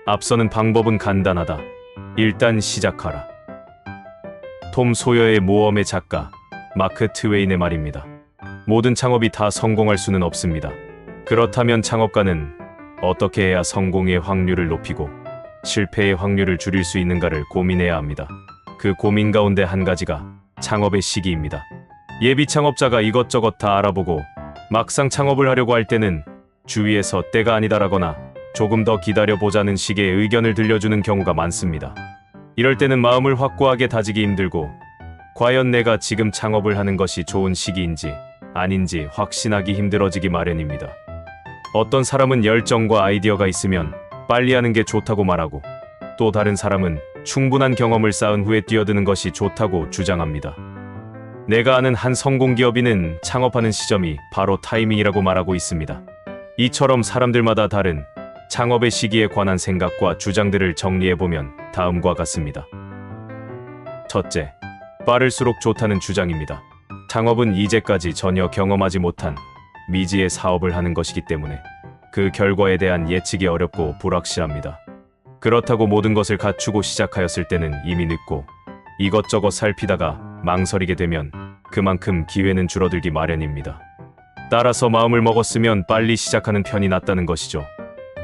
앞서는 방법은 간단하다. 일단 시작하라. 톰 소여의 모험의 작가 마크 트웨인의 말입니다. 모든 창업이 다 성공할 수는 없습니다. 그렇다면 창업가는 어떻게 해야 성공의 확률을 높이고 실패의 확률을 줄일 수 있는가를 고민해야 합니다. 그 고민 가운데 한 가지가 창업의 시기입니다. 예비 창업자가 이것저것 다 알아보고 막상 창업을 하려고 할 때는 주위에서 때가 아니다라거나 조금 더 기다려보자는 식의 의견을 들려주는 경우가 많습니다. 이럴 때는 마음을 확고하게 다지기 힘들고 과연 내가 지금 창업을 하는 것이 좋은 시기인지 아닌지 확신하기 힘들어지기 마련입니다. 어떤 사람은 열정과 아이디어가 있으면 빨리 하는 게 좋다고 말하고 또 다른 사람은 충분한 경험을 쌓은 후에 뛰어드는 것이 좋다고 주장합니다. 내가 아는 한 성공기업인은 창업하는 시점이 바로 타이밍이라고 말하고 있습니다. 이처럼 사람들마다 다른 창업의 시기에 관한 생각과 주장들을 정리해보면 다음과 같습니다. 첫째, 빠를수록 좋다는 주장입니다. 창업은 이제까지 전혀 경험하지 못한 미지의 사업을 하는 것이기 때문에 그 결과에 대한 예측이 어렵고 불확실합니다. 그렇다고 모든 것을 갖추고 시작하였을 때는 이미 늦고 이것저것 살피다가 망설이게 되면 그만큼 기회는 줄어들기 마련입니다. 따라서 마음을 먹었으면 빨리 시작하는 편이 낫다는 것이죠.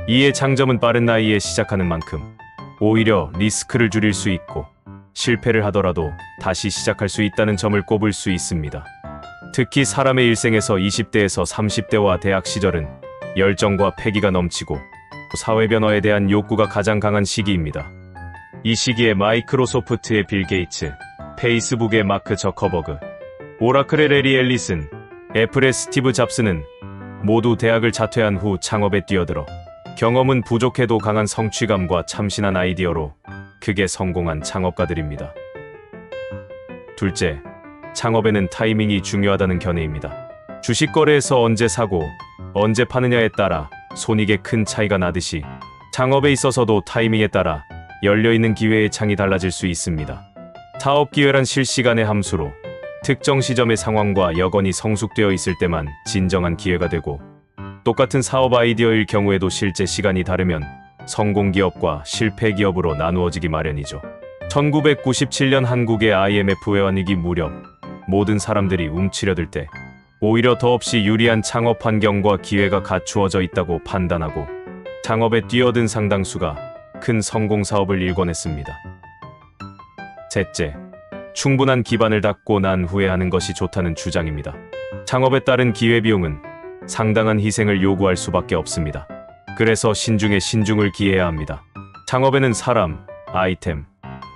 이의 장점은 빠른 나이에 시작하는 만큼 오히려 리스크를 줄일 수 있고 실패를 하더라도 다시 시작할 수 있다는 점을 꼽을 수 있습니다. 특히 사람의 일생에서 20대에서 30대와 대학 시절은 열정과 패기가 넘치고 사회 변화에 대한 욕구가 가장 강한 시기입니다. 이 시기에 마이크로소프트의 빌 게이츠, 페이스북의 마크 저커버그, 오라클의 레리 앨리슨, 애플의 스티브 잡스는 모두 대학을 자퇴한 후 창업에 뛰어들어 경험은 부족해도 강한 성취감과 참신한 아이디어로 크게 성공한 창업가들입니다. 둘째, 창업에는 타이밍이 중요하다는 견해입니다. 주식 거래에서 언제 사고 언제 파느냐에 따라 손익에 큰 차이가 나듯이 창업에 있어서도 타이밍에 따라 열려있는 기회의 창이 달라질 수 있습니다. 사업 기회란 실시간의 함수로 특정 시점의 상황과 여건이 성숙되어 있을 때만 진정한 기회가 되고 똑같은 사업 아이디어일 경우에도 실제 시간이 다르면 성공 기업과 실패 기업으로 나누어지기 마련이죠. 1997년 한국의 IMF 외환위기 무렵 모든 사람들이 움츠려들 때 오히려 더없이 유리한 창업 환경과 기회가 갖추어져 있다고 판단하고 창업에 뛰어든 상당수가 큰 성공 사업을 일궈냈습니다. 셋째, 충분한 기반을 닦고 난 후에 하는 것이 좋다는 주장입니다. 창업에 따른 기회비용은 상당한 희생을 요구할 수밖에 없습니다. 그래서 신중에 신중을 기해야 합니다. 창업에는 사람, 아이템,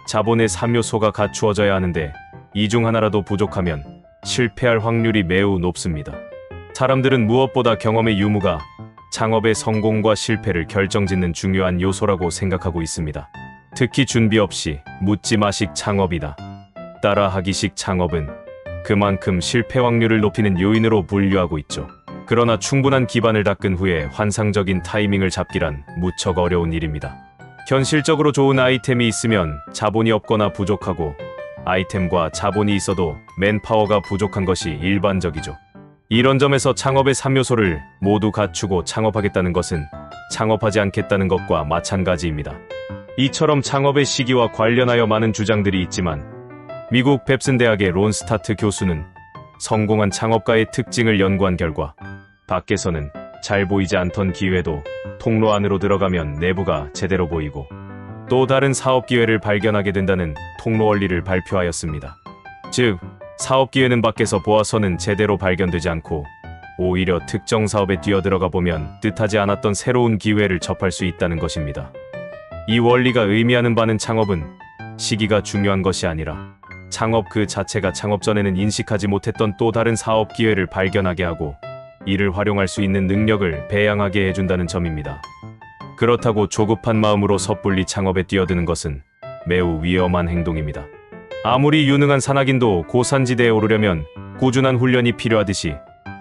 자본의 3요소가 갖추어져야 하는데 이 중 하나라도 부족하면 실패할 확률이 매우 높습니다. 사람들은 무엇보다 경험의 유무가 창업의 성공과 실패를 결정짓는 중요한 요소라고 생각하고 있습니다. 특히 준비 없이 묻지마식 창업이다 따라하기식 창업은 그만큼 실패 확률을 높이는 요인으로 분류하고 있죠. 그러나 충분한 기반을 닦은 후에 환상적인 타이밍을 잡기란 무척 어려운 일입니다. 현실적으로 좋은 아이템이 있으면 자본이 없거나 부족하고 아이템과 자본이 있어도 맨파워가 부족한 것이 일반적이죠. 이런 점에서 창업의 3요소를 모두 갖추고 창업하겠다는 것은 창업하지 않겠다는 것과 마찬가지입니다. 이처럼 창업의 시기와 관련하여 많은 주장들이 있지만 미국 뱁슨 대학의 론 스타트 교수는 성공한 창업가의 특징을 연구한 결과 밖에서는 잘 보이지 않던 기회도 통로 안으로 들어가면 내부가 제대로 보이고 또 다른 사업 기회를 발견하게 된다는 통로 원리를 발표하였습니다. 즉, 사업 기회는 밖에서 보아서는 제대로 발견되지 않고 오히려 특정 사업에 뛰어들어가 보면 뜻하지 않았던 새로운 기회를 접할 수 있다는 것입니다. 이 원리가 의미하는 바는 창업은 시기가 중요한 것이 아니라 창업 그 자체가 창업 전에는 인식하지 못했던 또 다른 사업 기회를 발견하게 하고 이를 활용할 수 있는 능력을 배양하게 해준다는 점입니다. 그렇다고 조급한 마음으로 섣불리 창업에 뛰어드는 것은 매우 위험한 행동입니다. 아무리 유능한 산악인도 고산지대에 오르려면 꾸준한 훈련이 필요하듯이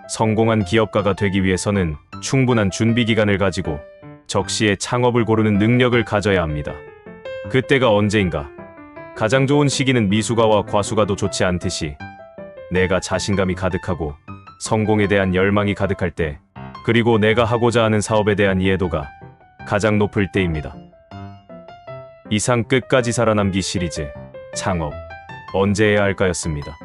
성공한 기업가가 되기 위해서는 충분한 준비 기간을 가지고 적시에 창업을 고르는 능력을 가져야 합니다. 그때가 언제인가? 가장 좋은 시기는 미수가와 과수가도 좋지 않듯이 내가 자신감이 가득하고 성공에 대한 열망이 가득할 때, 그리고 내가 하고자 하는 사업에 대한 이해도가 가장 높을 때입니다. 이상 끝까지 살아남기 시리즈 창업 언제 해야 할까였습니다.